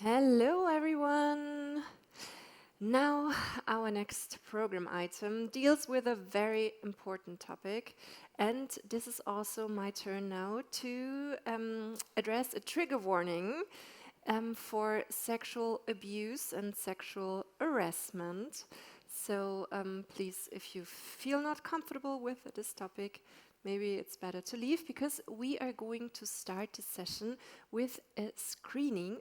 Hello, everyone. Now, our next program item deals with a very important topic, and this is also my turn now to address a trigger warning for sexual abuse and sexual harassment. So please, if you feel not comfortable with this topic, maybe it's better to leave, because we are going to start the session with a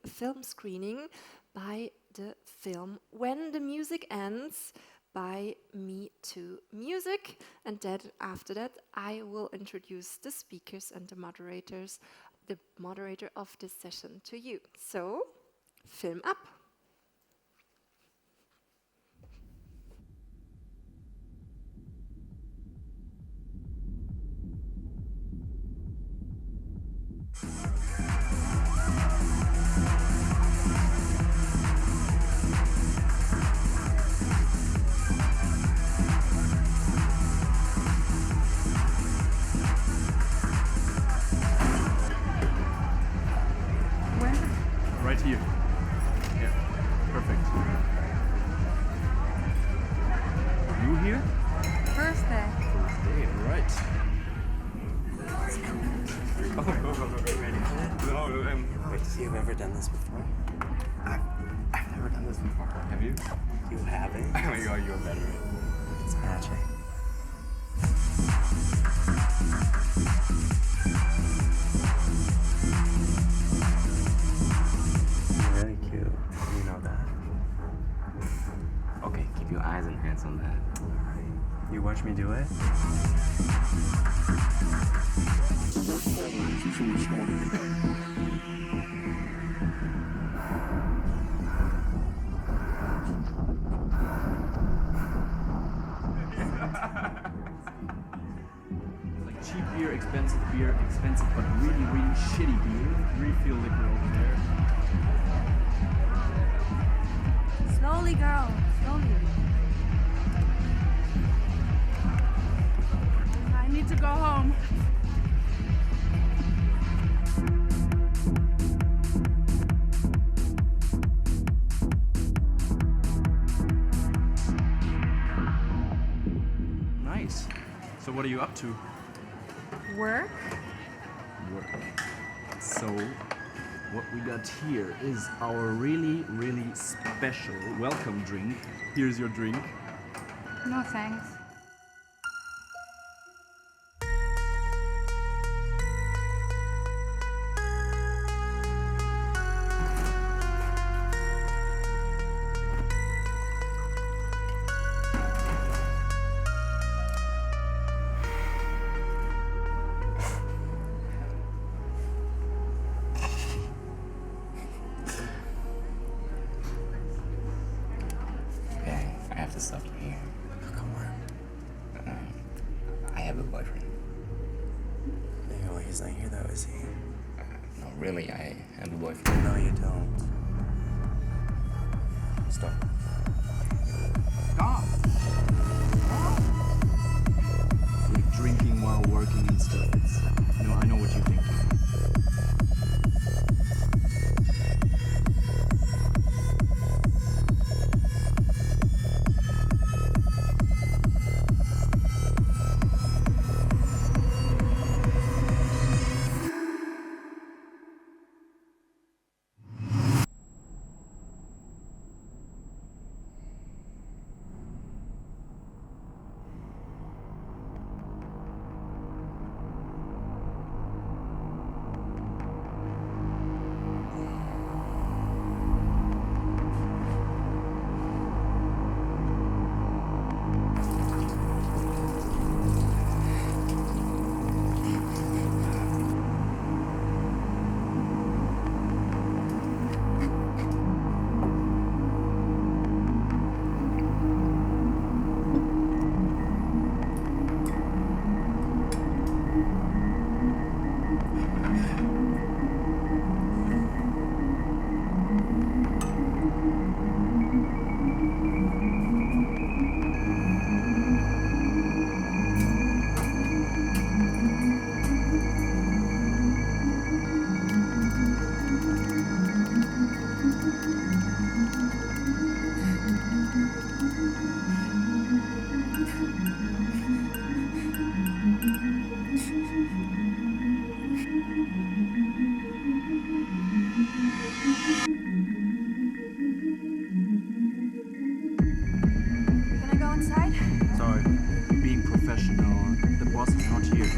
film screening by the film When the Music Ends by Me Too Music. And then after that, I will introduce the speakers and the moderator of this session to you. So, film up. Right here. Yeah, perfect. You here? First day. First day, all right. Go, ready for it? No, Wait, so you've ever done this before? I've never done this before. Have you? You haven't? Oh my god, you're better. It's magic. You're really cute. You know that? Okay, keep your eyes and hands on that. Alright. You watch me do it? Like cheap beer, expensive but really, really shitty beer. Refill liquor over there. Slowly, girl. Slowly. I need to go home. Nice. So what are you up to? Work? Work. So what we got here is our really, really special welcome drink. Here's your drink. No thanks. Okay, I have to stop you here. Come on. I have a boyfriend. Yeah, well, he's not here though, is he? No, really, I have a boyfriend. No, you don't. Stop. Stop! Like drinking while working and stuff. I know what you're thinking.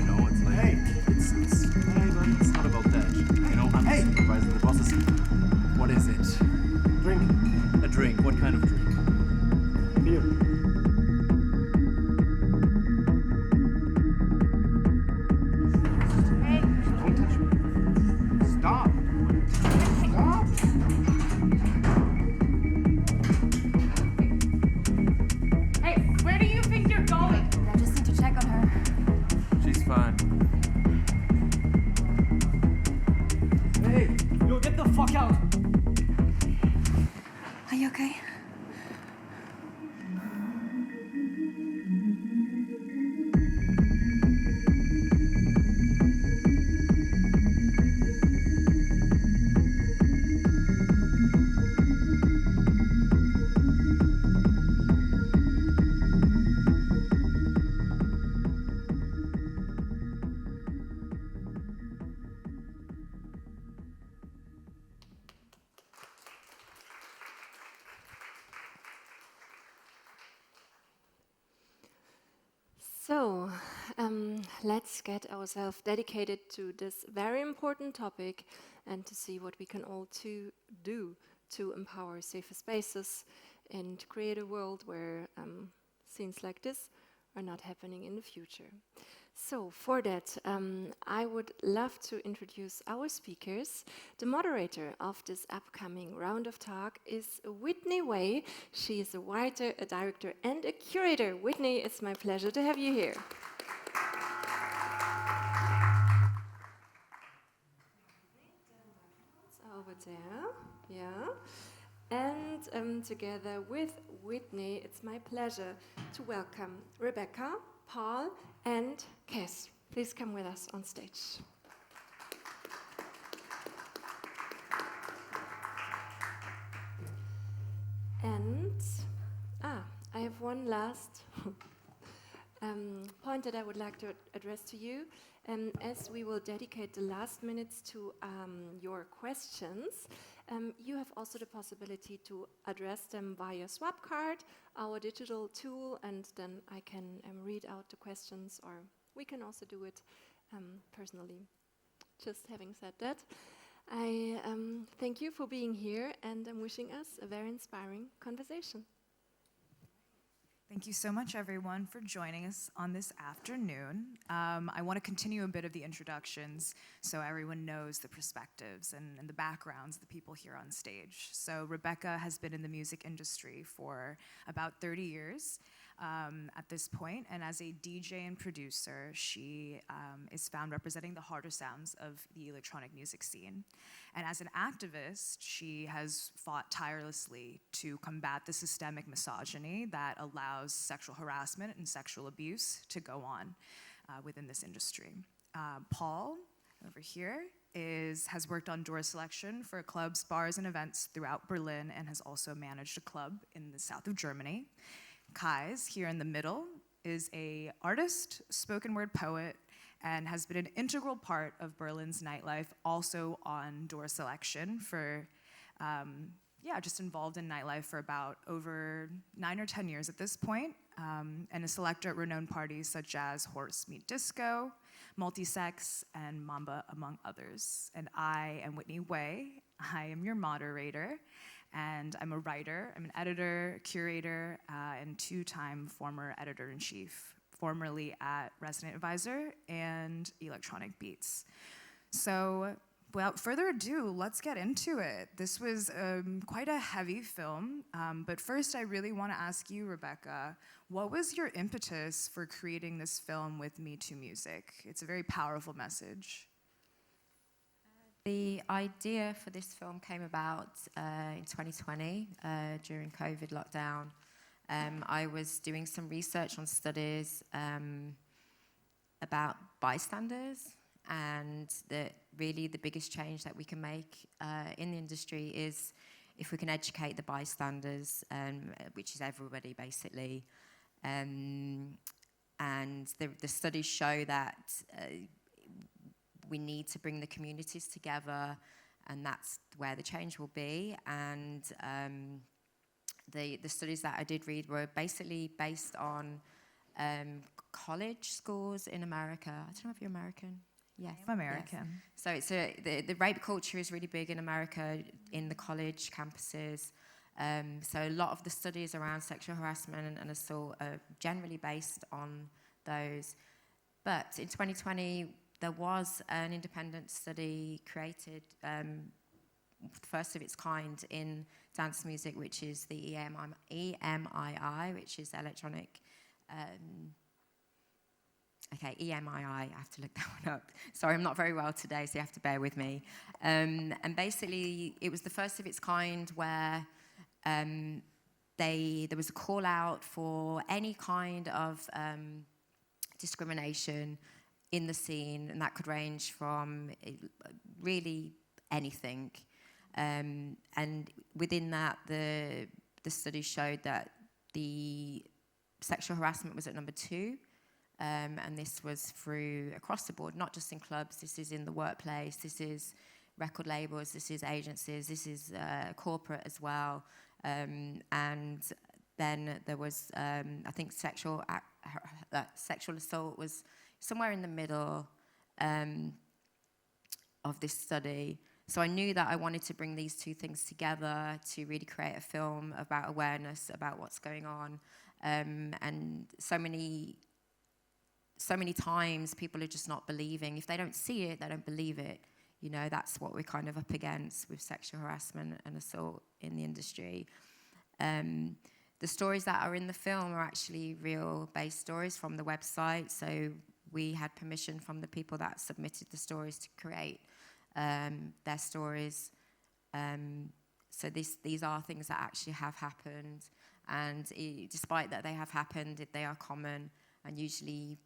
you know? It's like, hey, it's not about that. You know, I'm the supervisor, the boss is... What is it? Drink. A drink. What kind of drink? Beer. Hey, Don't touch me. Stop. Stop. hey, where do you think you're going? I just need to check on her. She's fine. Hey, yo, get the fuck out. Are you okay? So, let's get ourselves dedicated to this very important topic and to see what we can all do to empower safer spaces and to create a world where scenes like this are not happening in the future. So, for that, I would love to introduce our speakers. The moderator of this upcoming round of talk is Whitney Wei. She is a writer, a director, and a curator. Whitney, it's my pleasure to have you here. It's over there, yeah. And together with Whitney, it's my pleasure to welcome Rebekah, Paul, and Qeas. Please come with us on stage. And I have one last point that I would like to address to you. As we will dedicate the last minutes to your questions, you have also the possibility to address them via swap card, our digital tool, and then I can read out the questions, or we can also do it personally. Just having said that, I thank you for being here, and I'm wishing us a very inspiring conversation. Thank you so much, everyone, for joining us on this afternoon. I want to continue a bit of the introductions so everyone knows the perspectives and the backgrounds of the people here on stage. So Rebekah has been in the music industry for about 30 years at this point, and as a DJ and producer, she is found representing the harder sounds of the electronic music scene. And as an activist, she has fought tirelessly to combat the systemic misogyny that allows sexual harassment and sexual abuse to go on within this industry. Paul, over here, has worked on door selection for clubs, bars, and events throughout Berlin, and has also managed a club in the south of Germany. Qeas, here in the middle, is an artist, spoken word poet, and has been an integral part of Berlin's nightlife, also on door selection for, just involved in nightlife for about over 9 or 10 years at this point, and a selector at renowned parties such as Horse Meat Disco, Multisex, and Mamba, among others. And I am Whitney Wei. I am your moderator, and I'm a writer. I'm an editor, curator, and 2-time former editor-in-chief, formerly at Resident Advisor and Electronic Beats. So without further ado, let's get into it. This was quite a heavy film, but first I really want to ask you, Rebekah, what was your impetus for creating this film with Me Too music? It's a very powerful message. The idea for this film came about in 2020 during COVID lockdown. I was doing some research on studies about bystanders, and that really the biggest change that we can make in the industry is if we can educate the bystanders, which is everybody basically. And the studies show that we need to bring the communities together, and that's where the change will be. And the studies that I did read were basically based on college schools in America. I don't know if you're American. Yes, I'm American. Yes. So it's the rape culture is really big in America in the college campuses. So a lot of the studies around sexual harassment and assault are generally based on those. But in 2020, there was an independent study created, first of its kind in dance music, which is the EMII, which is electronic. EMII, I have to look that one up. Sorry, I'm not very well today, so you have to bear with me. And basically, it was the first of its kind where there was a call out for any kind of discrimination in the scene, and that could range from really anything. And within that, the study showed that the sexual harassment was at number 2. And this was through across the board, not just in clubs. This is in the workplace. This is record labels. This is agencies. This is corporate as well. And then there was, I think, sexual assault was somewhere in the middle of this study. So I knew that I wanted to bring these two things together to really create a film about awareness about what's going on. And so many times people are just not believing. If they don't see it, they don't believe it. You know, that's what we're kind of up against with sexual harassment and assault in the industry. The stories that are in the film are actually real-based stories from the website. So we had permission from the people that submitted the stories to create their stories. So these are things that actually have happened. And despite that they have happened, they are common. And usually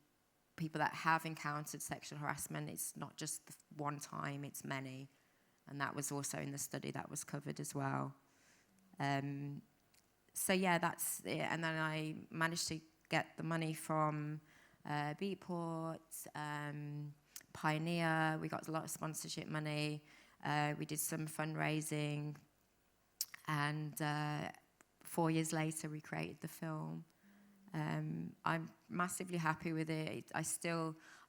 people that have encountered sexual harassment, it's not just one time, it's many. And that was also in the study that was covered as well. So yeah, that's it. And then I managed to get the money from Beatport, Pioneer. We got a lot of sponsorship money. We did some fundraising. And 4 years later, we created the film. I'm massively happy with it. I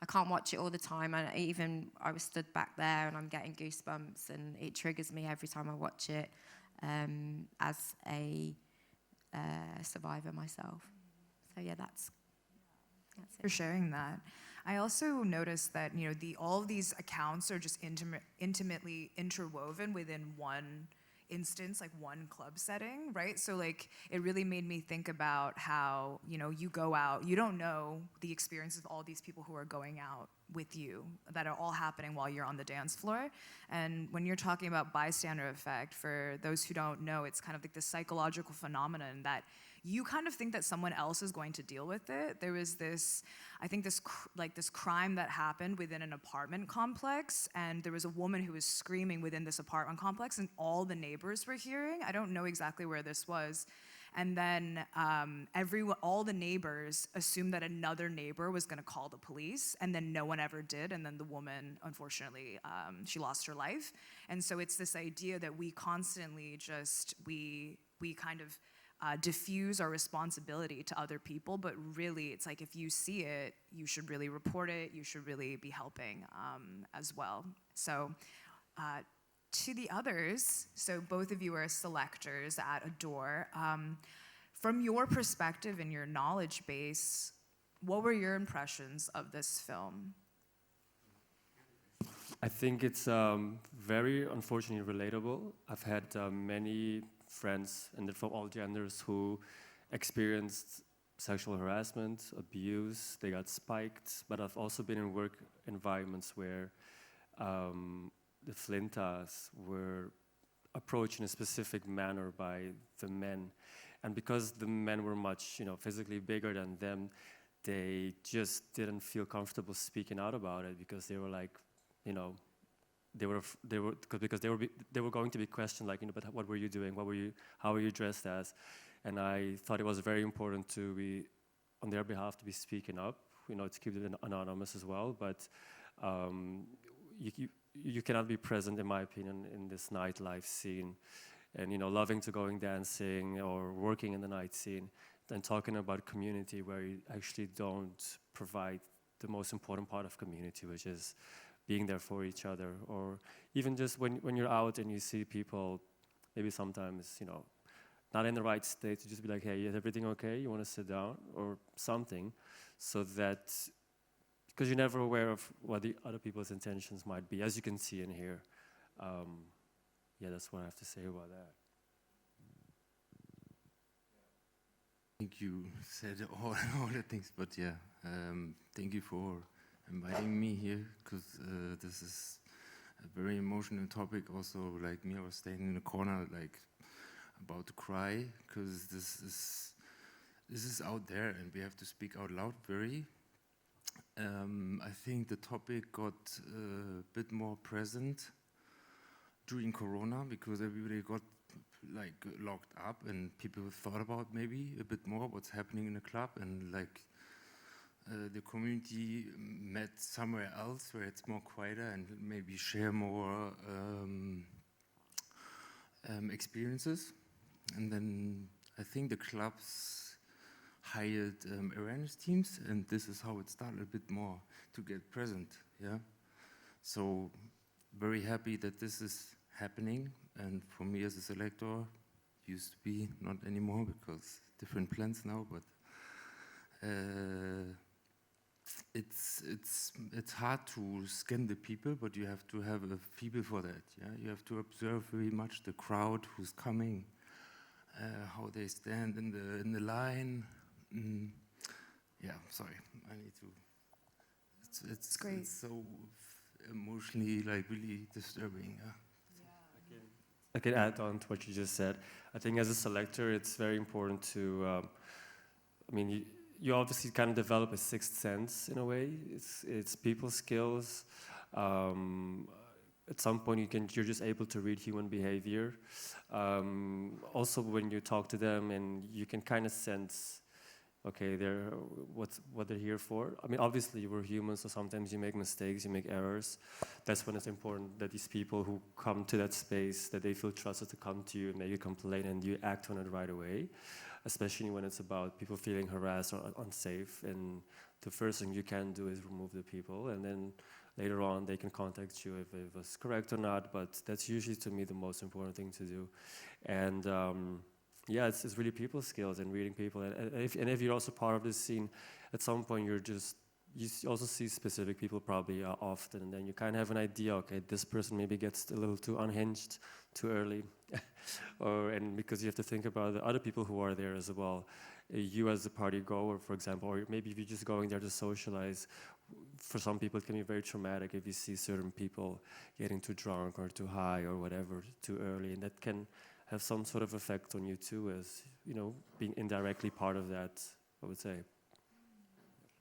can't watch it all the time. I was stood back there and I'm getting goosebumps, and it triggers me every time I watch it as a survivor myself. So yeah, that's it. For sharing that. I also noticed that all of these accounts are just intimately interwoven within one instance, like one club setting, right? So like it really made me think about how you go out, you don't know the experience of all these people who are going out with you that are all happening while you're on the dance floor. And when you're talking about bystander effect, for those who don't know, it's kind of like this psychological phenomenon that you kind of think that someone else is going to deal with it. There was this crime that happened within an apartment complex, and there was a woman who was screaming within this apartment complex, and all the neighbors were hearing. I don't know exactly where this was. And then all the neighbors assumed that another neighbor was going to call the police, and then no one ever did. And then the woman, unfortunately, she lost her life. And so it's this idea that we constantly we kind of diffuse our responsibility to other people, but really it's like if you see it, you should really report it, you should really be helping as well. So to the others, so both of you are selectors at Adore. From your perspective and your knowledge base, what were your impressions of this film? I think it's very unfortunately relatable. I've had many friends and from all genders who experienced sexual harassment, abuse, they got spiked, but I've also been in work environments where the flintas were approached in a specific manner by the men. And because the men were much, physically bigger than them, they just didn't feel comfortable speaking out about it because they were like, because they were going to be questioned, like, but what were you doing? How were you dressed as? And I thought it was very important to be, on their behalf, to be speaking up, to keep it anonymous as well. But you cannot be present, in my opinion, in this nightlife scene, and loving to going dancing or working in the night scene, than talking about community, where you actually don't provide the most important part of community, which is being there for each other. Or even just when you're out and you see people, maybe sometimes, you know, not in the right state, to just be like, hey, is everything okay? You want to sit down or something, so that, because you're never aware of what the other people's intentions might be, as you can see in here. Yeah, that's what I have to say about that. I think you said all the things, but yeah, thank you for inviting me here, because this is a very emotional topic. Also, like me, I was staying in the corner, like about to cry, because this is out there, and we have to speak out loud. Very. I think the topic got a bit more present during Corona, because everybody got like locked up, and people thought about maybe a bit more what's happening in the club, and like the community met somewhere else where it's more quieter and maybe share more experiences. And then I think the clubs hired awareness teams, and this is how it started a bit more to get present. Yeah, so very happy that this is happening. And for me as a selector, used to be, not anymore because different plans now, but it's hard to scan the people, but you have to have a feel for that. Yeah, you have to observe very much the crowd who's coming, how they stand in the line. Yeah, sorry, I need to. It's great. It's so emotionally, like, really disturbing. Yeah. I can add on to what you just said. I think as a selector, it's very important to, I mean, you obviously kind of develop a sixth sense in a way. It's people skills. At some point, you're just able to read human behavior. Also, when you talk to them, and you can kind of sense, okay, what they're here for. I mean, obviously, we're humans, so sometimes you make mistakes, you make errors. That's when it's important that these people who come to that space, that they feel trusted to come to you and make a complaint, and you act on it right away, especially when it's about people feeling harassed or unsafe. And the first thing you can do is remove the people, and then later on they can contact you if it was correct or not, but that's usually, to me, the most important thing to do. And yeah, it's really people skills and reading people. And if you're also part of this scene, at some point you also see specific people probably often, and then you kind of have an idea, okay, this person maybe gets a little too unhinged too early. And because you have to think about the other people who are there as well. You as a party goer, for example, or maybe if you're just going there to socialize, for some people it can be very traumatic if you see certain people getting too drunk or too high or whatever too early, and that can have some sort of effect on you too, as, you know, being indirectly part of that, I would say.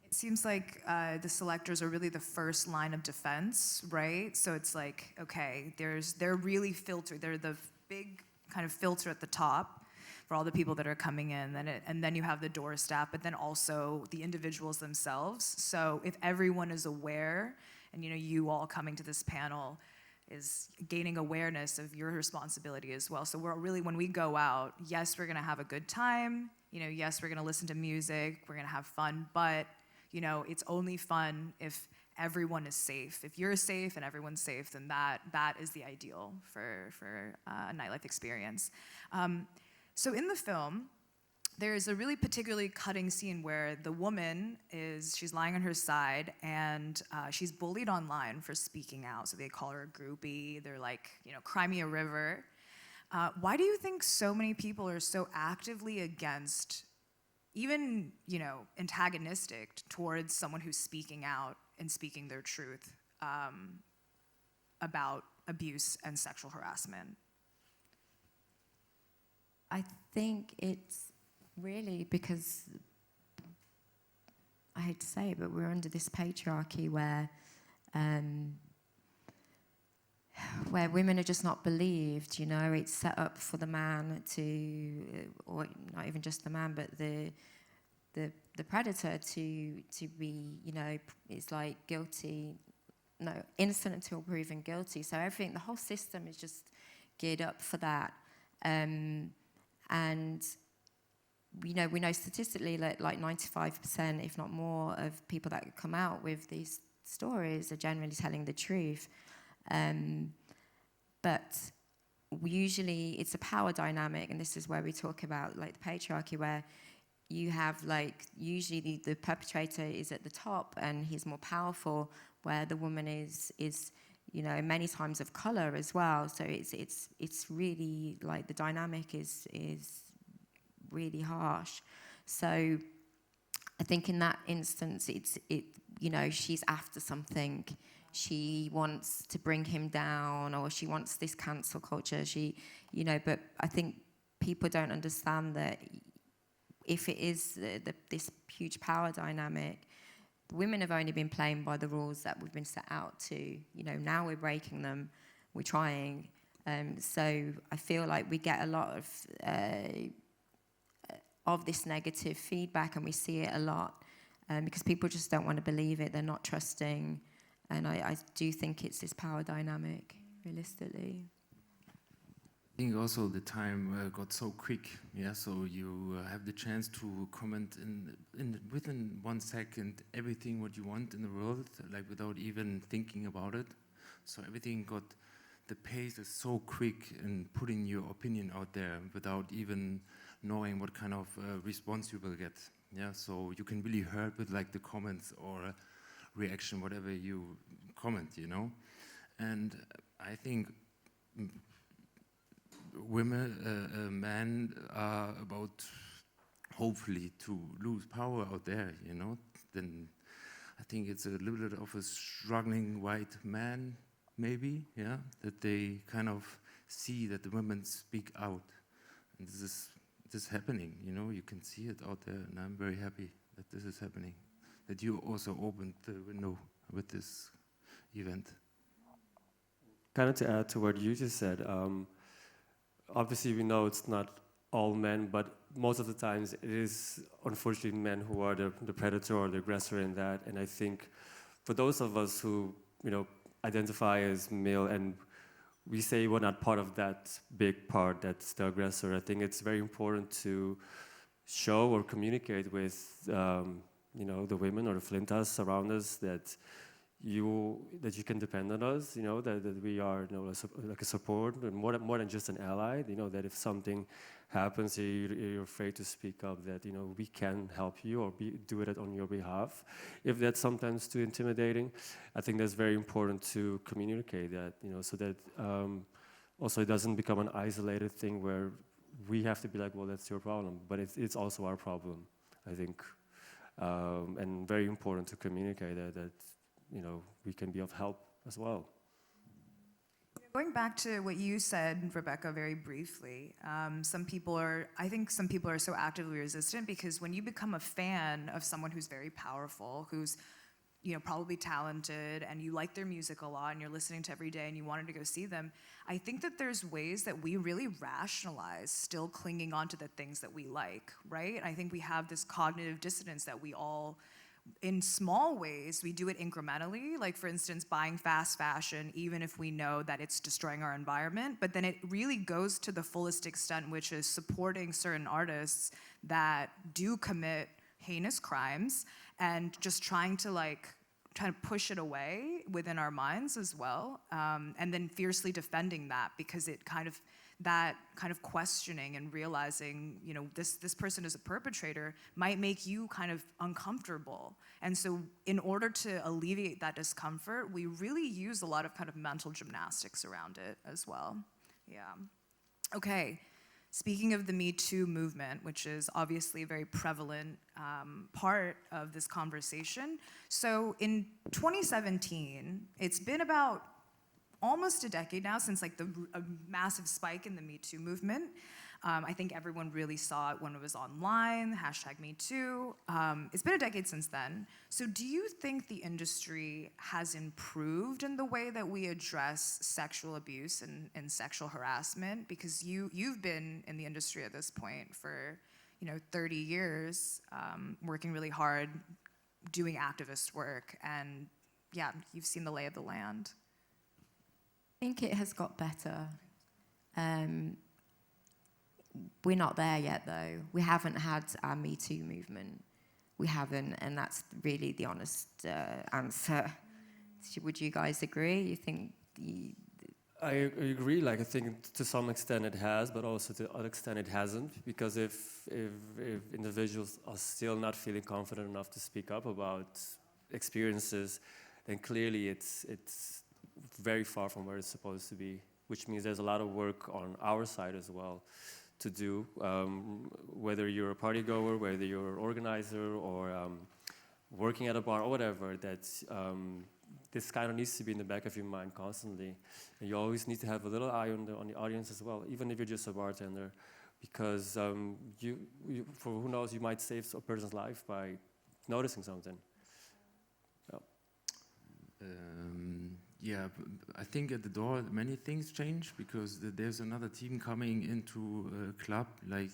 It seems like the selectors are really the first line of defense, right? So it's like, okay, they're really filtered. They're the big kind of filter at the top for all the people that are coming in, and then you have the door staff, but then also the individuals themselves. So if everyone is aware, and you all coming to this panel is gaining awareness of your responsibility as well. So we're really, when we go out, yes, we're gonna have a good time, yes, we're gonna listen to music, we're gonna have fun, but it's only fun if everyone is safe. If you're safe and everyone's safe, then that is the ideal for a nightlife experience. So in the film, there's a really particularly cutting scene where the woman she's lying on her side, and she's bullied online for speaking out. So they call her a groupie. They're like, cry me a river. Why do you think so many people are so actively against, even, antagonistic towards someone who's speaking out and speaking their truth about abuse and sexual harassment? I think it's really because, I hate to say it, but we're under this patriarchy where women are just not believed. It's set up for the man to, or not even just the man, but the predator to be, it's like innocent until proven guilty. So everything, the whole system is just geared up for that. And we know statistically that like 95%, if not more, of people that come out with these stories are generally telling the truth. But usually it's a power dynamic, and this is where we talk about like the patriarchy, where you have like usually the perpetrator is at the top and he's more powerful, where the woman is many times of color as well. So it's really like the dynamic is really harsh. So I think in that instance, she's after something. She wants to bring him down, or she wants this cancel culture. But I think people don't understand that if it is this huge power dynamic, women have only been playing by the rules that we've been set out to. Now we're breaking them, we're trying. So I feel like we get a lot of this negative feedback, and we see it a lot because people just don't want to believe it. They're not trusting. And I do think it's this power dynamic, realistically. I think also the time got so quick, yeah. So you have the chance to comment within 1 second everything what you want in the world, like without even thinking about it. So everything got, the pace is so quick in putting your opinion out there without even knowing what kind of response you will get. Yeah. So you can really hurt with like the comments or reaction, whatever you comment, And I think men are about hopefully to lose power out there, Then I think it's a little bit of a struggling white man, maybe, yeah, that they kind of see that the women speak out, and this is happening, You can see it out there, and I'm very happy that this is happening. That you also opened the window with this event. Kind of to add to what you just said, obviously we know it's not all men, but most of the times it is unfortunately men who are the predator or the aggressor in that. And I think for those of us who identify as male and we say we're not part of that big part that's the aggressor, I think it's very important to show or communicate with the women or the flintas around us that you can depend on us, that we are like a support, and more than just an ally, that if something happens, you're afraid to speak up, that we can help you or do it on your behalf. If that's sometimes too intimidating, I think that's very important to communicate that, so that also it doesn't become an isolated thing where we have to be like, well, that's your problem, but it's also our problem, I think. And very important to communicate that we can be of help as well. Going back to what you said, Rebekah, very briefly, some people are so actively resistant because when you become a fan of someone who's very powerful, who's probably talented, and you like their music a lot, and you're listening to every day, and you wanted to go see them, I think that there's ways that we really rationalize still clinging on to the things that we like, right? I think we have this cognitive dissonance that we all, in small ways, we do it incrementally, like for instance, buying fast fashion, even if we know that it's destroying our environment, but then it really goes to the fullest extent, which is supporting certain artists that do commit heinous crimes and just trying to push it away within our minds as well, and then fiercely defending that, because that kind of questioning and realizing, this person is a perpetrator might make you kind of uncomfortable. And so in order to alleviate that discomfort, we really use a lot of kind of mental gymnastics around it as well. Yeah. Okay. Speaking of the Me Too movement, which is obviously a very prevalent part of this conversation. So in 2017, it's been about almost a decade now since a massive spike in the Me Too movement. I think everyone really saw it when it was online, #MeToo. It's been a decade since then. So do you think the industry has improved in the way that we address sexual abuse and sexual harassment? Because you've been in the industry at this point for 30 years, working really hard, doing activist work, and yeah, you've seen the lay of the land. I think it has got better. we're not there yet, though. We haven't had our Me Too movement. We haven't, and that's really the honest answer. Would you guys agree? You think I agree. Like, I think to some extent it has, but also to other extent it hasn't. Because if individuals are still not feeling confident enough to speak up about experiences, then clearly it's very far from where it's supposed to be. Which means there's a lot of work on our side as well to do. Whether you're a party goer, whether you're an organizer, or working at a bar or whatever, that's. This kind of needs to be in the back of your mind constantly. And you always need to have a little eye on the audience as well, even if you're just a bartender, because you for who knows, you might save a person's life by noticing something. Yeah, I think at the door many things change because there's another team coming into a club, like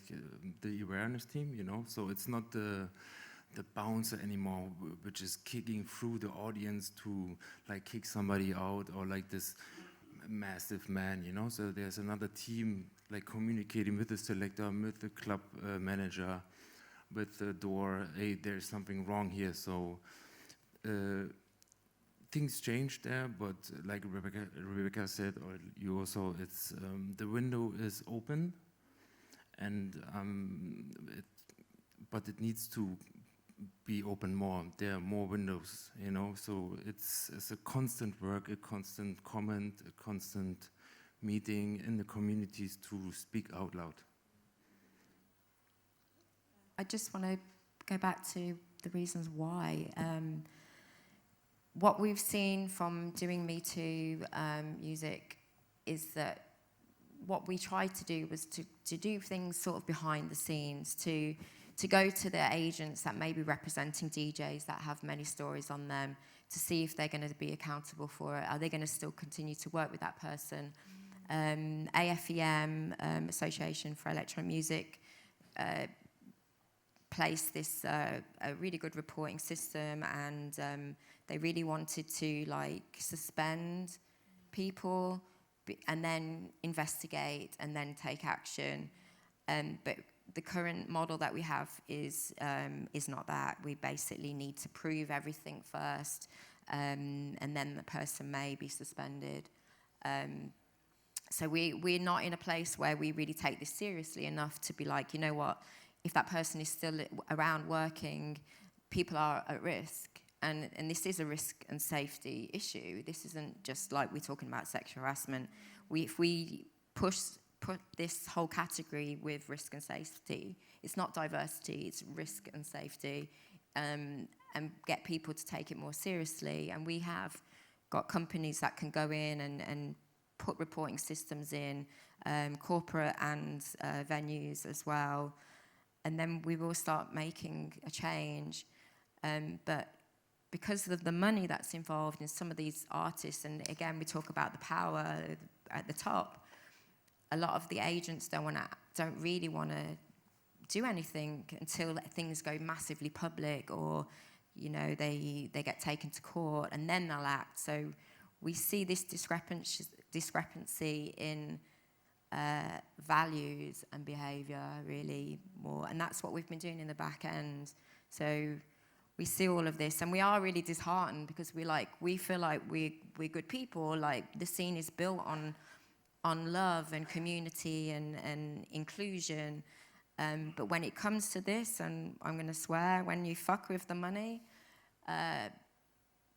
the awareness team, you know, so it's not the bouncer anymore, which is kicking through the audience to like kick somebody out, or like this massive man, you know. So there's another team like communicating with the selector, with the club manager, with the door. Hey, there's something wrong here. So things change there, but like Rebekah said, or you also, it's the window is open, and but it needs to be open more. There are more windows, you know, so it's a constant work, a constant comment, a constant meeting in the communities to speak out loud. I just want to go back to the reasons why. What we've seen from doing Me Too music is that what we tried to do was to do things sort of behind the scenes, to go to the agents that may be representing DJs that have many stories on them, to see if they're going to be accountable for it. Are they going to still continue to work with that person? AFEM, Association for Electronic Music, placed this a really good reporting system, and they really wanted to like suspend people and then investigate and then take action. But the current model that we have is not that. We basically need to prove everything first, and then the person may be suspended. So we're not in a place where we really take this seriously enough to be like, you know what, if that person is still around working, people are at risk. And this is a risk and safety issue. This isn't just like we're talking about sexual harassment. If we put this whole category with risk and safety, it's not diversity, it's risk and safety, and get people to take it more seriously. And we have got companies that can go in and put reporting systems in, corporate and venues as well. And then we will start making a change. But because of the money that's involved in some of these artists, and again, we talk about the power at the top, a lot of the agents don't really want to do anything until things go massively public, or you know they get taken to court, and then they'll act. So we see this discrepancy in values and behaviour really more, and that's what we've been doing in the back end. So we see all of this, and we are really disheartened because we feel like we're good people. Like the scene is built on love and community and inclusion, but when it comes to this, and I'm going to swear, when you fuck with the money,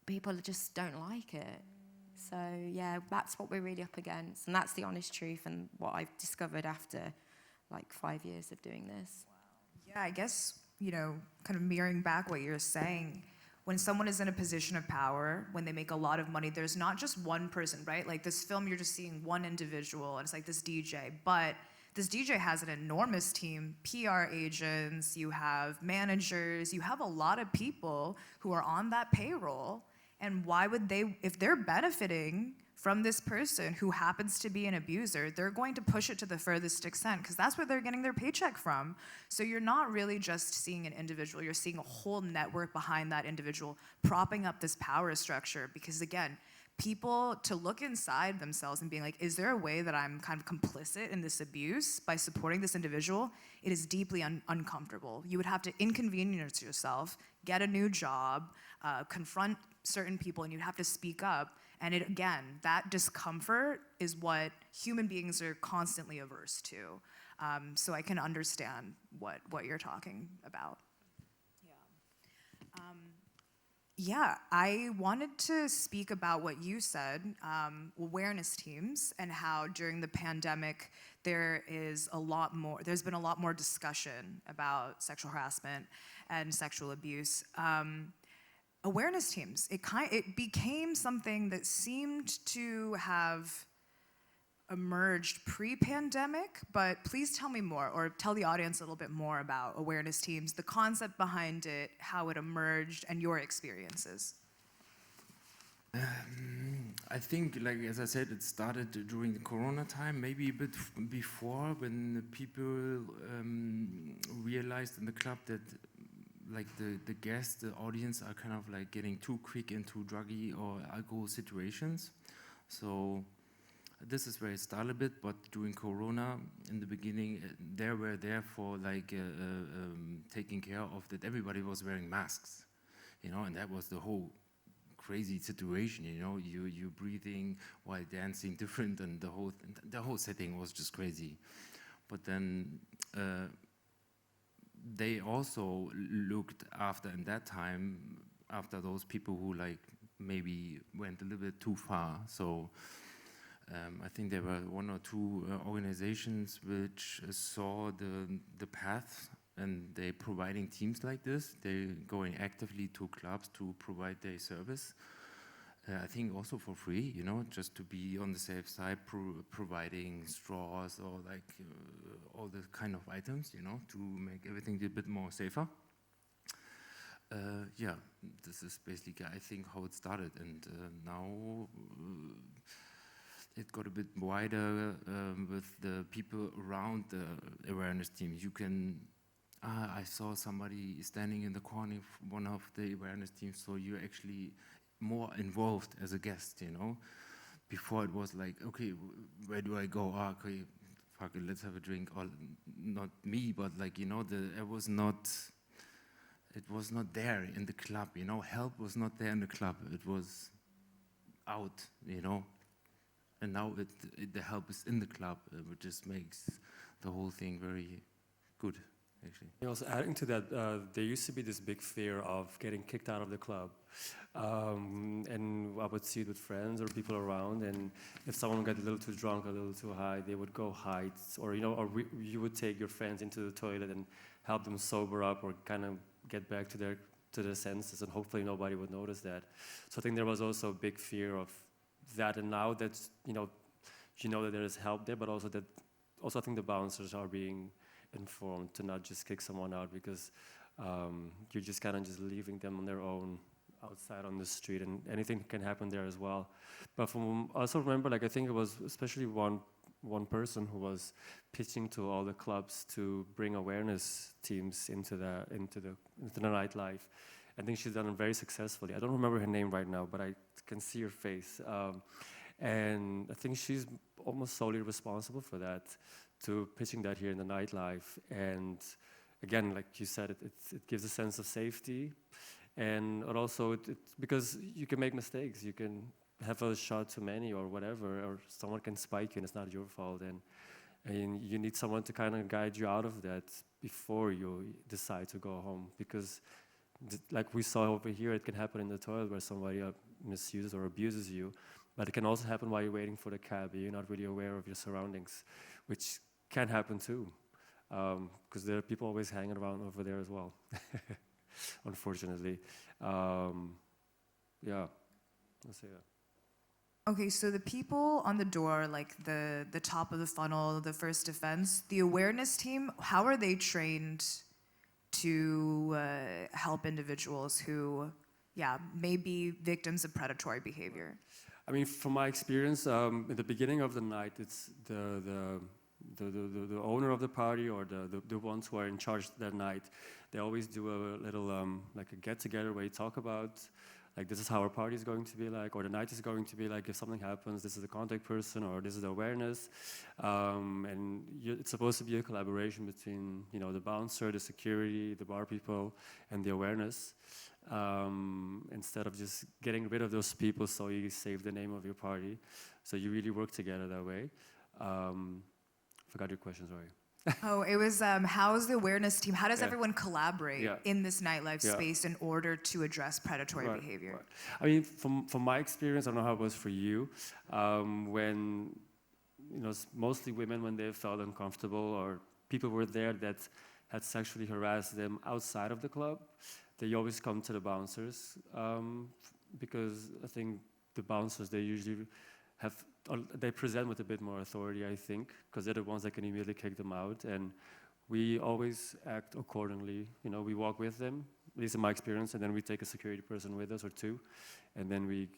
people just don't like it. So yeah, that's what we're really up against, and that's the honest truth, and what I've discovered after like 5 years of doing this. Wow. Yeah, I guess, you know, kind of mirroring back what you're saying, when someone is in a position of power, when they make a lot of money, there's not just one person, right? Like this film, you're just seeing one individual, and it's like this DJ, but this DJ has an enormous team, PR agents, you have managers, you have a lot of people who are on that payroll. And why would they, if they're benefiting from this person who happens to be an abuser, they're going to push it to the furthest extent because that's where they're getting their paycheck from. So you're not really just seeing an individual, you're seeing a whole network behind that individual propping up this power structure because, again, people to look inside themselves and being like, is there a way that I'm kind of complicit in this abuse by supporting this individual? It is deeply uncomfortable. You would have to inconvenience yourself, get a new job, confront certain people, and you'd have to speak up. And it, again, that discomfort is what human beings are constantly averse to. So I can understand what you're talking about. Yeah, I wanted to speak about what you said, awareness teams, and how during the pandemic there's been a lot more discussion about sexual harassment and sexual abuse. Awareness teams, it became something that seemed to have emerged pre-pandemic, but please tell me more, or tell the audience a little bit more about awareness teams, the concept behind it, how it emerged, and your experiences. I think, like as I said, it started during the Corona time, maybe a bit before, when the people realized in the club that like the guests, the audience are kind of like getting too quick into druggy or alcohol situations. So this is where it started a bit, but during Corona, in the beginning, they were there for like taking care of that. Everybody was wearing masks, you know, and that was the whole crazy situation, you know. You breathing while dancing different, and the whole setting was just crazy. But then they also looked after, in that time, after those people who like maybe went a little bit too far. So I think there were one or two organizations which saw the path, and they providing teams like this. They're going actively to clubs to provide their service. I think also for free, you know, just to be on the safe side, providing straws or like all the kind of items, you know, to make everything a bit more safer. Yeah, this is basically, I think, how it started, and now it got a bit wider with the people around the awareness teams. You can, I saw somebody standing in the corner of one of the awareness teams, so you're actually more involved as a guest, you know. Before it was like, okay, where do I go? Okay, fuck it, let's have a drink. Or not me, but like, you know, it was not there in the club, you know. Help was not there in the club. It was out, you know. And now the help is in the club, which just makes the whole thing very good, actually. Also adding to that, there used to be this big fear of getting kicked out of the club. And I would see it with friends or people around, and if someone got a little too drunk, a little too high, they would go hide, or you know, or you would take your friends into the toilet and help them sober up or kind of get back to their senses, and hopefully nobody would notice that. So I think there was also a big fear of that, and now that you know that there is help there, but also I think the bouncers are being informed to not just kick someone out, because you're just kind of just leaving them on their own outside on the street, and anything can happen there as well. But I also remember, like, I think it was especially one person who was pitching to all the clubs to bring awareness teams into the nightlife. I think she's done it very successfully. I don't remember her name right now, but I can see her face. And I think she's almost solely responsible for that, to pitching that here in the nightlife. And again, like you said, it gives a sense of safety. And it also, because you can make mistakes. You can have a shot too many or whatever, or someone can spike you and it's not your fault. And you need someone to kind of guide you out of that before you decide to go home. Because like we saw over here, it can happen in the toilet where somebody misuses or abuses you. But it can also happen while you're waiting for the cab. You're not really aware of your surroundings, which can happen too. Because there are people always hanging around over there as well, unfortunately. Yeah, let's say that. Okay, so the people on the door, like the top of the funnel, the first defense, the awareness team, how are they trained to help individuals who, may be victims of predatory behavior? I mean, from my experience, in the beginning of the night, it's the owner of the party or the ones who are in charge that night. They always do a little like a get-together where you talk about like this is how our party is going to be like, or the night is going to be like. If something happens, this is the contact person, or this is the awareness. And it's supposed to be a collaboration between, you know, the bouncer, the security, the bar people, and the awareness. Instead of just getting rid of those people so you save the name of your party. So you really work together that way. Forgot your question, sorry. Oh, it was how's the awareness team, how does everyone collaborate in this nightlife space in order to address predatory behavior? Right. I mean, from my experience, I don't know how it was for you, when, you know, mostly women, when they felt uncomfortable or people were there that had sexually harassed them outside of the club, they always come to the bouncers, because I think the bouncers, they usually they present with a bit more authority, I think, because they're the ones that can immediately kick them out. And we always act accordingly. You know, we walk with them, at least in my experience, and then we take a security person with us or two, and then we,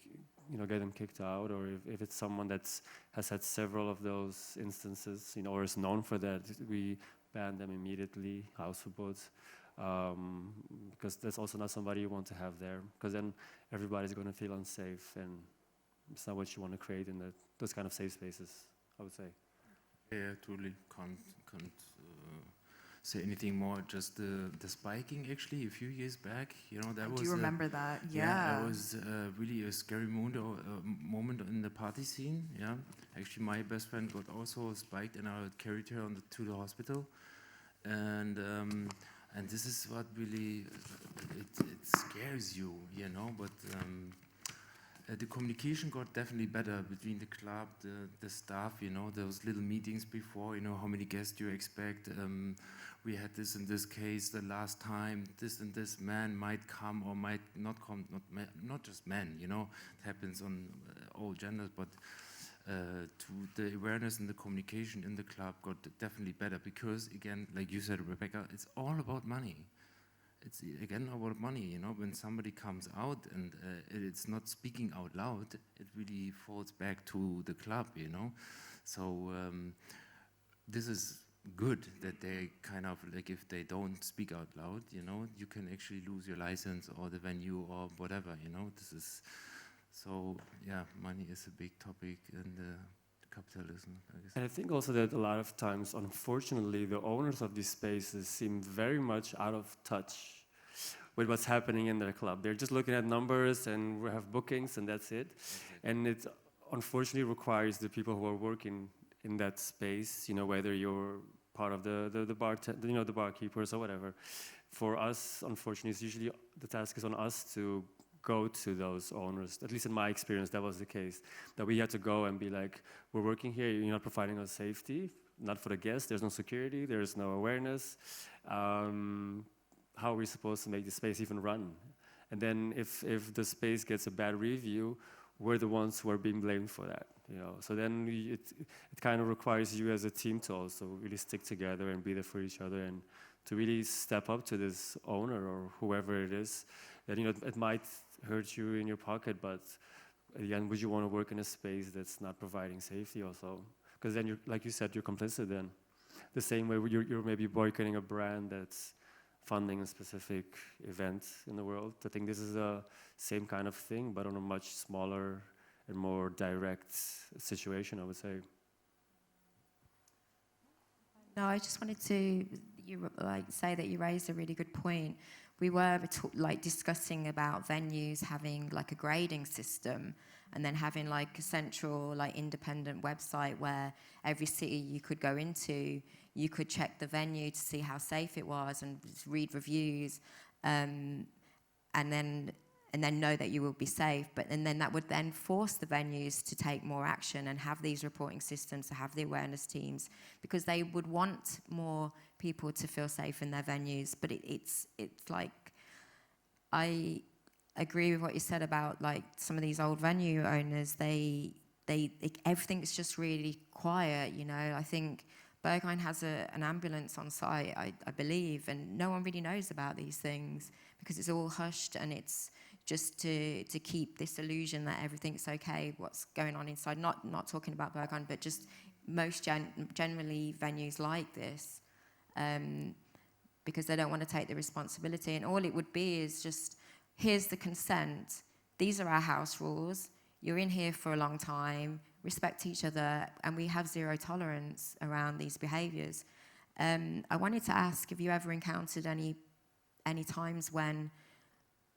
you know, get them kicked out. Or if it's someone that has had several of those instances, you know, or is known for that, we ban them immediately, house verboten. Because that's also not somebody you want to have there, because then everybody's going to feel unsafe, and it's not what you want to create in those kind of safe spaces, I would say. Yeah, totally. Can't say anything more. Just the spiking, actually, a few years back, you know, that was. Do you remember that? Yeah, that was really a scary moment in the party scene. Yeah, actually, my best friend got also spiked and I carried her to the hospital, and this is what really it scares you, you know. But the communication got definitely better between the club, the staff, you know, those little meetings before, you know, how many guests you expect. We had this in this case the last time, this and this man might come or might not come, not just men, you know, it happens on all genders, but to the awareness and the communication in the club got definitely better because, again, like you said, Rebekah, it's all about money. It's again about money, you know. When somebody comes out and it's not speaking out loud, it really falls back to the club, you know. So this is good that they kind of like, if they don't speak out loud, you know, you can actually lose your license or the venue or whatever, you know. This is so, yeah, money is a big topic in the capitalism, I guess. And I think also that a lot of times, unfortunately, the owners of these spaces seem very much out of touch with what's happening in their club. They're just looking at numbers and we have bookings and that's it. Okay. And it unfortunately requires the people who are working in that space, you know, whether you're part of the you know, the barkeepers or whatever. For us, unfortunately, it's usually the task is on us to go to those owners. At least in my experience, that was the case. That we had to go and be like, we're working here, you're not providing us safety, not for the guests, there's no security, there's no awareness. How are we supposed to make the space even run? And then if the space gets a bad review, we're the ones who are being blamed for that, you know. So then it kind of requires you as a team to also really stick together and be there for each other and to really step up to this owner or whoever it is. That, you know, it might hurt you in your pocket, but at the end, would you want to work in a space that's not providing safety also? Because then, like you said, you're complicit then. The same way you're maybe boycotting a brand that's funding a specific event in the world. I think this is the same kind of thing, but on a much smaller and more direct situation, I would say. No, I just wanted to say that you raised a really good point. We were discussing about venues having like a grading system and then having like a central independent website where every city you could go into, you could check the venue to see how safe it was and read reviews, and then know that you will be safe. And then that would then force the venues to take more action and have these reporting systems, to have the awareness teams, because they would want more people to feel safe in their venues. But it's like, I agree with what you said about like some of these old venue owners. They everything's just really quiet, you know. I think Berghain has an ambulance on site, I believe, and no one really knows about these things because it's all hushed, and it's just to keep this illusion that everything's okay, what's going on inside. Not talking about Berghain, but just most generally venues like this, because they don't want to take the responsibility. And all it would be is just, here's the consent, these are our house rules. You're in here for a long time. Respect each other, and we have zero tolerance around these behaviours. I wanted to ask, have you ever encountered any times when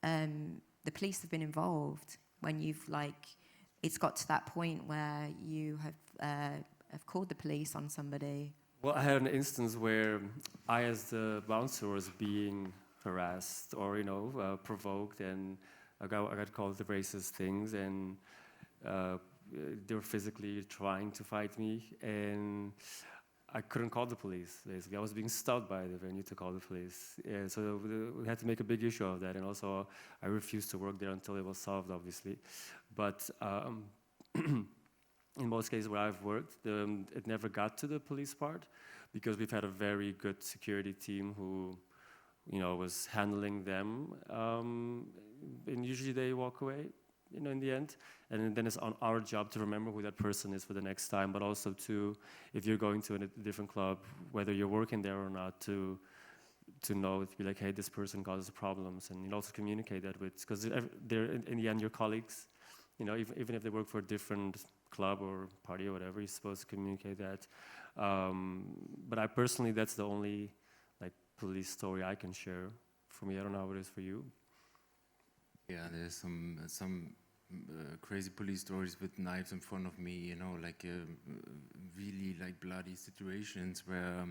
the police have been involved, when you've it's got to that point where you have called the police on somebody? Well, I had an instance where I, as the bouncer, was being harassed or, provoked, and I got called the racist things, and they were physically trying to fight me, and I couldn't call the police, basically. I was being stopped by the venue to call the police. Yeah, so we had to make a big issue of that, and also I refused to work there until it was solved, obviously. But in most cases where I've worked, it never got to the police part, because we've had a very good security team who, was handling them, and usually they walk away, in the end. And then it's on our job to remember who that person is for the next time, but also to, if you're going to a different club, whether you're working there or not, to know, to be like, hey, this person causes problems, and also communicate that with, because they're in the end your colleagues, even if they work for a different club or party or whatever, you're supposed to communicate that. But I personally, that's the only police story I can share. For me, I don't know how it is for you. Yeah, there's some crazy police stories with knives in front of me, really bloody situations where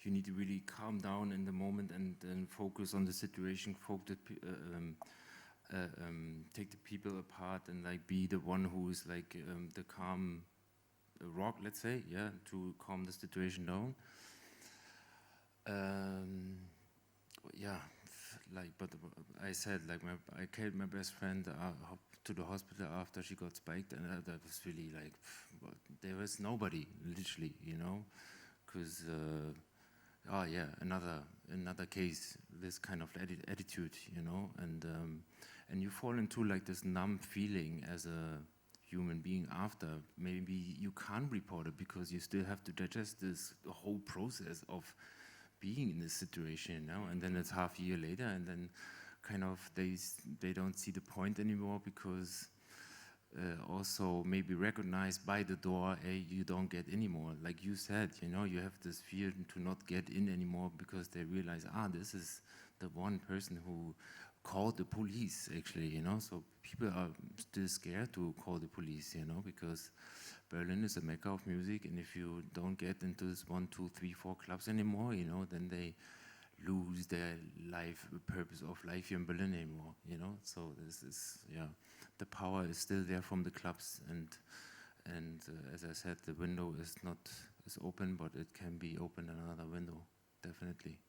you need to really calm down in the moment and focus on the situation, take the people apart and be the one who is the calm rock, let's say, yeah, to calm the situation down. Yeah, but I said, I carried my best friend to the hospital after she got spiked, and that was really there was nobody, literally, because another case, this kind of attitude, and you fall into this numb feeling as a human being after. Maybe you can't report it because you still have to digest the whole process of being in this situation, and then it's half a year later, and then kind of they don't see the point anymore, because also maybe recognized by the door, hey, you don't get anymore. Like you said, you have this fear to not get in anymore, because they realize, this is the one person who called the police, actually, so people are still scared to call the police, because Berlin is a mecca of music, and if you don't get into this 1, 2, 3, 4 clubs anymore, then they lose their purpose of life here in Berlin anymore, So this is, the power is still there from the clubs, and as I said, the window is open, but it can be opened another window, definitely.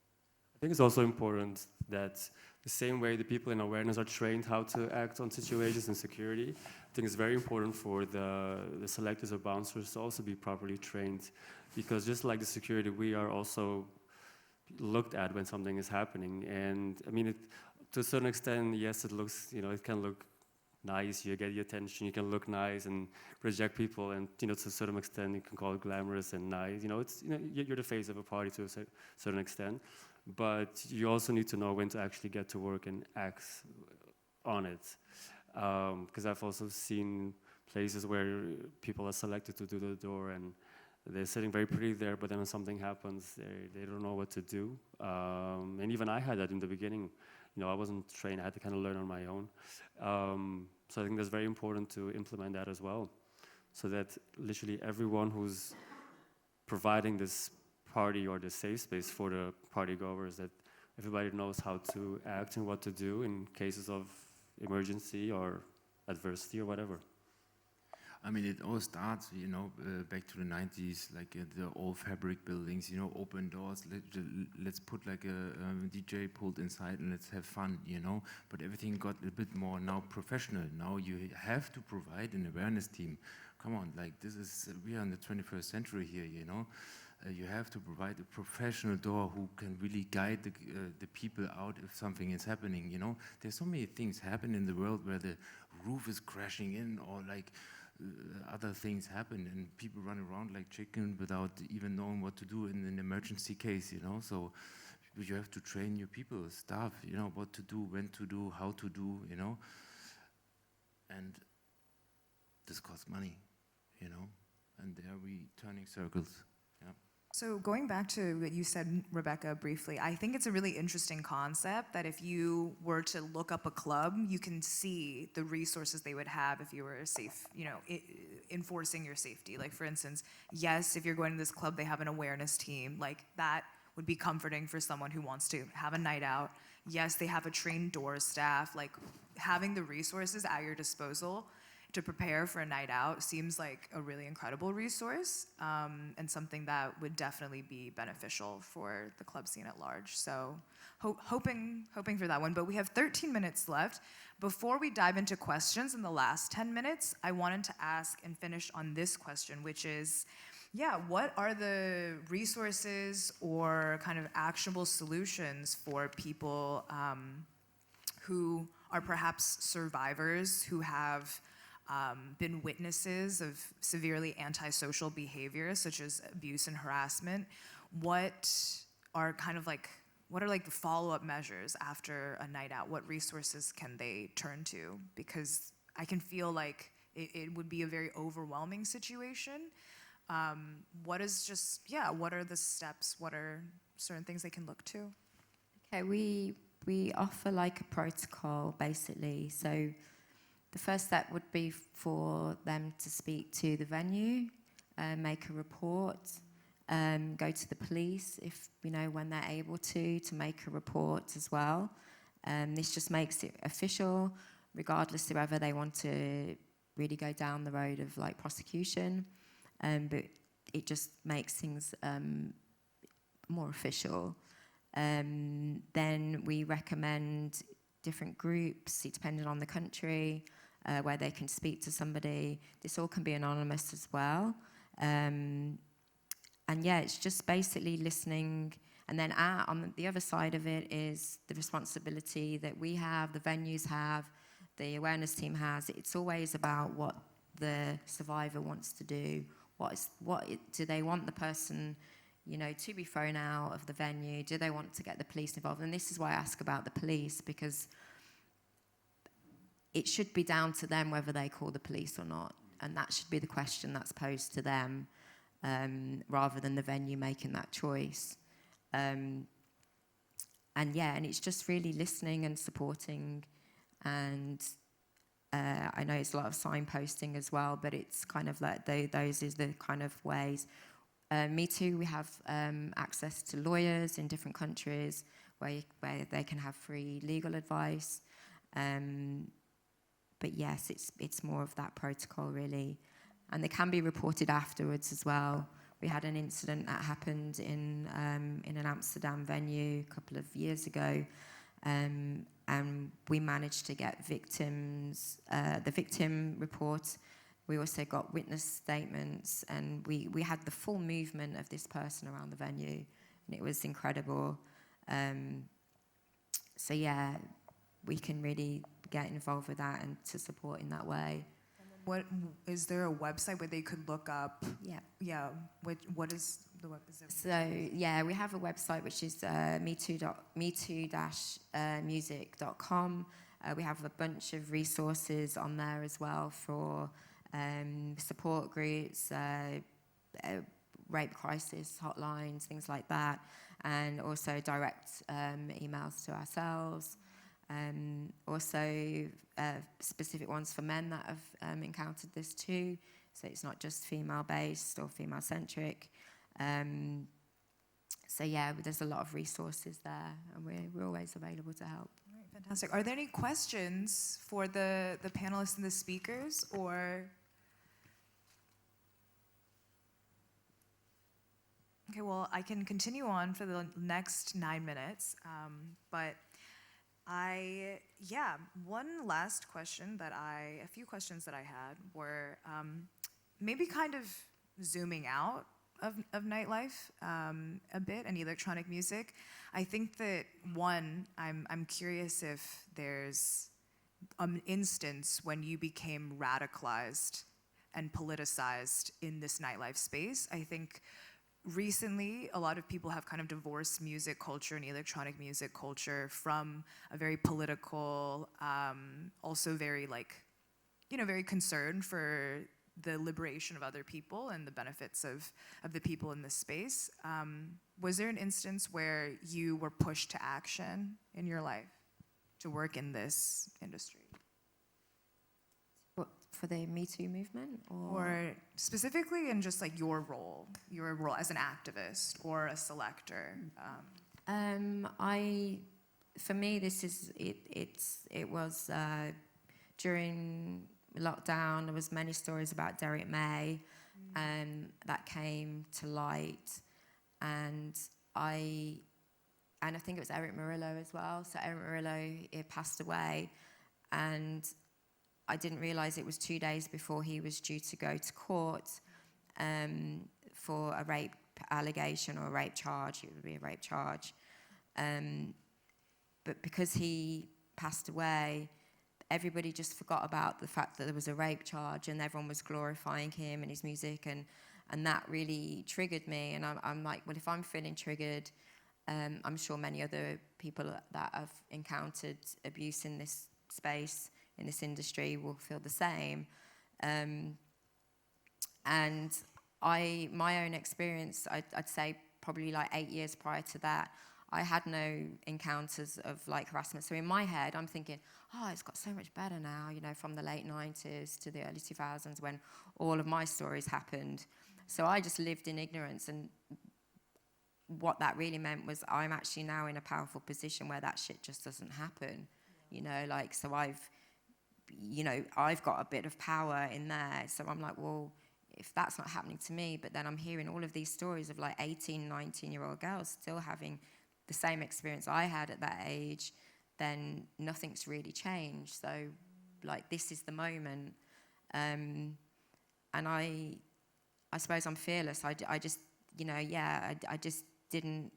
I think it's also important that the same way the people in awareness are trained how to act on situations in security, I think it's very important for the selectors or bouncers to also be properly trained, because just like the security, we are also looked at when something is happening. And I mean, to a certain extent, yes, it looks, it can look nice, you get the attention, you can look nice and reject people, and to a certain extent, you can call it glamorous and nice. It's you're the face of a party to a certain extent. But you also need to know when to actually get to work and act on it. Because I've also seen places where people are selected to do the door, and they're sitting very pretty there, but then when something happens, they don't know what to do. And even I had that in the beginning. I wasn't trained, I had to kind of learn on my own. So I think that's very important to implement that as well, so that literally everyone who's providing this party or the safe space for the party goers, that everybody knows how to act and what to do in cases of emergency or adversity or whatever. I mean, it all starts, back to the 90s, the old fabric buildings, open doors, let's put a DJ pult inside and let's have fun, But everything got a bit more now professional. Now you have to provide an awareness team. Come on, we are in the 21st century here, You have to provide a professional door who can really guide the people out if something is happening, There's so many things happen in the world where the roof is crashing in, or other things happen, and people run around like chicken without even knowing what to do in an emergency case, So you have to train your people, staff, what to do, when to do, how to do, and this costs money, you know, and there we turning circles. Yeah. So going back to what you said, Rebekah, briefly, I think it's a really interesting concept that if you were to look up a club, you can see the resources they would have if you were safe, you know, enforcing your safety. Like, for instance, yes, if you're going to this club, they have an awareness team. Like, that would be comforting for someone who wants to have a night out. Yes, they have a trained door staff. Like, having the resources at your disposal to prepare for a night out seems like a really incredible resource, and something that would definitely be beneficial for the club scene at large. So hoping for that one. But we have 13 minutes left. Before we dive into questions in the last 10 minutes, I wanted to ask and finish on this question, which is, yeah, what are the resources or kind of actionable solutions for people who are perhaps survivors, who have been witnesses of severely antisocial behavior, such as abuse and harassment? What are the follow-up measures after a night out? What resources can they turn to? Because I can feel like it would be a very overwhelming situation. What are the steps? What are certain things they can look to? Okay, we offer like a protocol, basically. So the first step would be for them to speak to the venue, make a report, go to the police if, you know, when they're able to make a report as well. This just makes it official, regardless of whether they want to really go down the road of like prosecution. But it just makes things more official. Then we recommend different groups, depending on the country, where they can speak to somebody. This all can be anonymous as well. And yeah, it's just basically listening. And then on the other side of it is the responsibility that we have, the venues have, the awareness team has. It's always about what the survivor wants to do. Do they want the person, you know, to be thrown out of the venue? Do they want to get the police involved? And this is why I ask about the police, because it should be down to them whether they call the police or not. And that should be the question that's posed to them, rather than the venue making that choice. And it's just really listening and supporting. And I know it's a lot of signposting as well, but it's kind of like those is the kind of ways. Me Too, we have access to lawyers in different countries where they can have free legal advice. But yes, it's more of that protocol, really. And they can be reported afterwards as well. We had an incident that happened in an Amsterdam venue a couple of years ago, and we managed to get the victim report. We also got witness statements, and we had the full movement of this person around the venue, and it was incredible. So yeah, we can really get involved with that and to support in that way. What is there a website where they could look up? Yeah. What is the website? So yeah, we have a website which is me2-music.com. We have a bunch of resources on there as well for support groups, rape crisis hotlines, things like that, and also direct emails to ourselves. Also specific ones for men that have encountered this too, so it's not just female-based or female-centric. So yeah, there's a lot of resources there, and we're always available to help. All right, fantastic. Are there any questions for the panelists and the speakers, or? Okay, well, I can continue on for the next 9 minutes, but one last question a few questions that I had were maybe kind of zooming out of nightlife a bit and electronic music. I think that I'm curious if there's an instance when you became radicalized and politicized in this nightlife space. I think recently, a lot of people have kind of divorced music culture and electronic music culture from a very political, also very very concerned for the liberation of other people and the benefits of the people in this space. Was there an instance where you were pushed to action in your life to work in this industry? What, for the Me Too movement? Or specifically in just like your role as an activist or a selector? For me, it was during lockdown. There was many stories about Derek May that came to light, and I think it was Eric Murillo as well. So Eric Murillo, he passed away, and I didn't realise it was 2 days before he was due to go to court for a rape allegation or a rape charge. It would be a rape charge. But because he passed away, everybody just forgot about the fact that there was a rape charge, and everyone was glorifying him and his music, and that really triggered me. And I'm like, well, if I'm feeling triggered, I'm sure many other people that have encountered abuse in this space, in this industry, will feel the same. And my own experience, I'd say probably like 8 years prior to that, I had no encounters of like harassment. So in my head, I'm thinking, oh, it's got so much better now, from the late 90s to the early 2000s when all of my stories happened. So I just lived in ignorance, and what that really meant was I'm actually now in a powerful position where that shit just doesn't happen, so I've got a bit of power in there. So I'm like, well, if that's not happening to me, but then I'm hearing all of these stories of like 18, 19-year-old girls still having the same experience I had at that age, then nothing's really changed. So, like, this is the moment. And I suppose I'm fearless. I just, I just didn't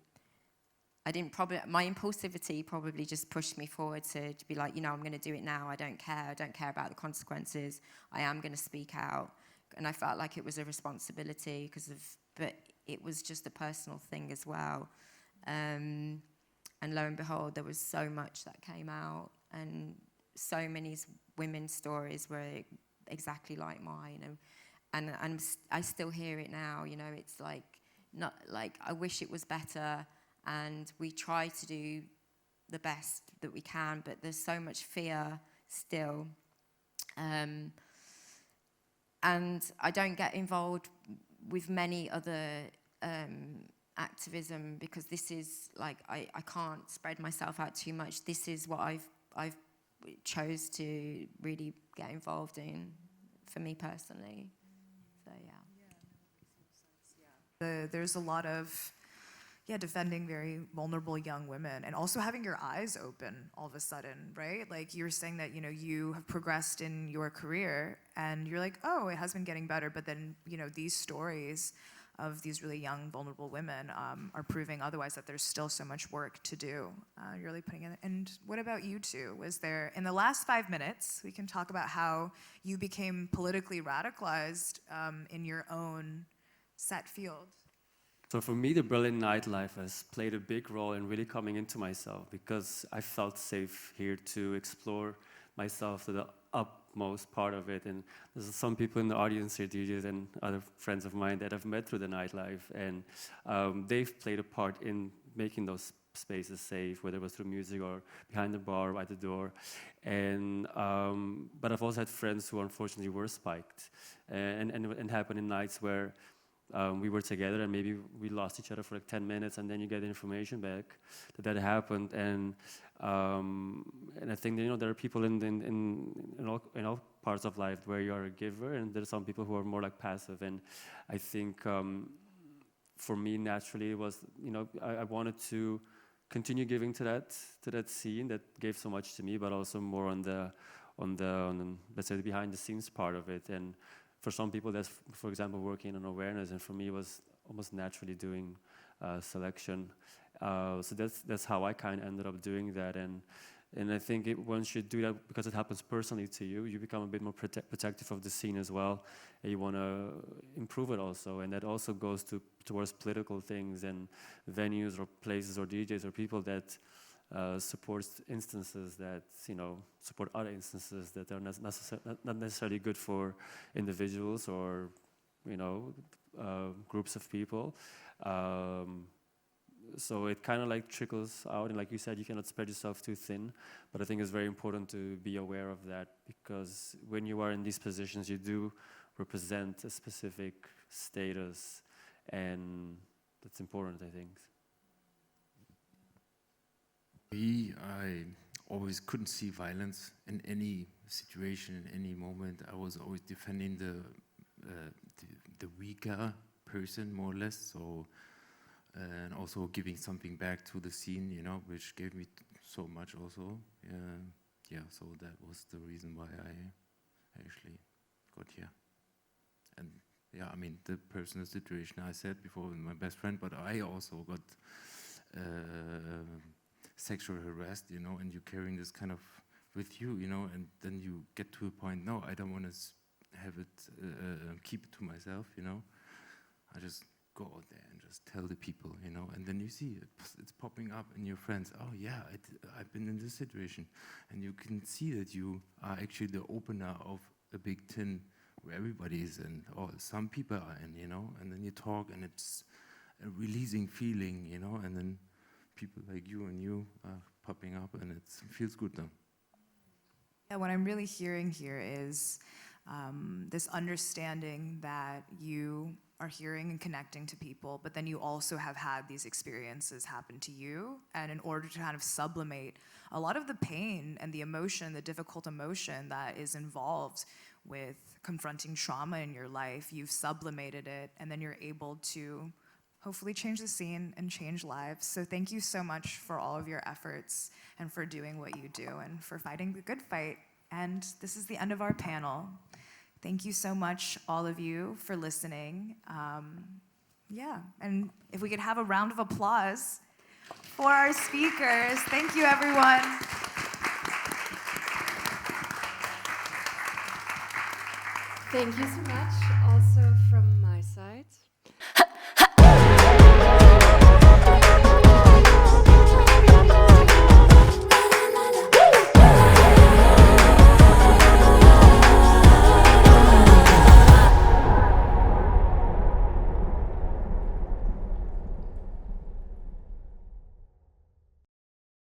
probably, my impulsivity probably just pushed me forward to be like, I'm going to do it now. I don't care about the consequences. I am going to speak out. And I felt like it was a responsibility but it was just a personal thing as well. And lo and behold, there was so much that came out, and so many women's stories were exactly like mine, and I still hear it now. It's like, not like, I wish it was better, and we try to do the best that we can, but there's so much fear still, and I don't get involved with many other activism because this is like, I can't spread myself out too much. This is what I've chose to really get involved in for me personally. So There's a lot of defending very vulnerable young women, and also having your eyes open all of a sudden, right? Like you were saying that, you have progressed in your career and you're like, oh, it has been getting better, but then, these stories of these really young, vulnerable women are proving otherwise, that there's still so much work to do. You're really putting in. And what about you two? Was there, in the last 5 minutes, we can talk about how you became politically radicalized in your own set field? So for me, the Berlin nightlife has played a big role in really coming into myself, because I felt safe here to explore myself to the utmost part of it. And there's some people in the audience here, DJs and other friends of mine, that I've met through the nightlife, and they've played a part in making those spaces safe, whether it was through music or behind the bar or at the door. And but I've also had friends who unfortunately were spiked, and happened in nights where we were together and maybe we lost each other for like 10 minutes, and then you get information back that happened. And I think that, there are people in all parts of life where you are a giver, and there are some people who are more like passive. And I think for me, naturally, it was, I wanted to continue giving to that scene that gave so much to me, but also more on the let's say the behind the scenes part of it. And for some people, that's, for example, working on awareness, and for me, it was almost naturally doing selection. So that's how I kind of ended up doing that. And I think once you do that, because it happens personally to you, you become a bit more protective of the scene as well, and you want to improve it also. And that also goes towards political things and venues or places or DJs or people that supports instances that support other instances that are not necessarily good for individuals or groups of people. So it kind of like trickles out, and like you said, you cannot spread yourself too thin, but I think it's very important to be aware of that, because when you are in these positions, you do represent a specific status, and that's important, I think. I always couldn't see violence in any situation, in any moment. I was always defending the weaker person, more or less. So, and also giving something back to the scene, which gave me so much. Also, so that was the reason why I actually got here. And yeah, I mean, the personal situation I said before with my best friend, but I also got sexual harassed, and you carrying this kind of with you, and then you get to a point, no, I don't want to have it, keep it to myself, I just go out there and just tell the people, and then you see it's popping up in your friends. Oh yeah, I've been in this situation, and you can see that you are actually the opener of a big tin where everybody is in, or some people are in, and then you talk, and it's a releasing feeling, and then people like you and you are popping up, and it feels good though. Yeah, what I'm really hearing here is this understanding that you are hearing and connecting to people, but then you also have had these experiences happen to you, and in order to kind of sublimate a lot of the pain and the emotion, the difficult emotion that is involved with confronting trauma in your life, you've sublimated it, and then you're able to hopefully change the scene and change lives. So thank you so much for all of your efforts and for doing what you do and for fighting the good fight. And this is the end of our panel. Thank you so much, all of you, for listening. And if we could have a round of applause for our speakers. Thank you, everyone. Thank you so much also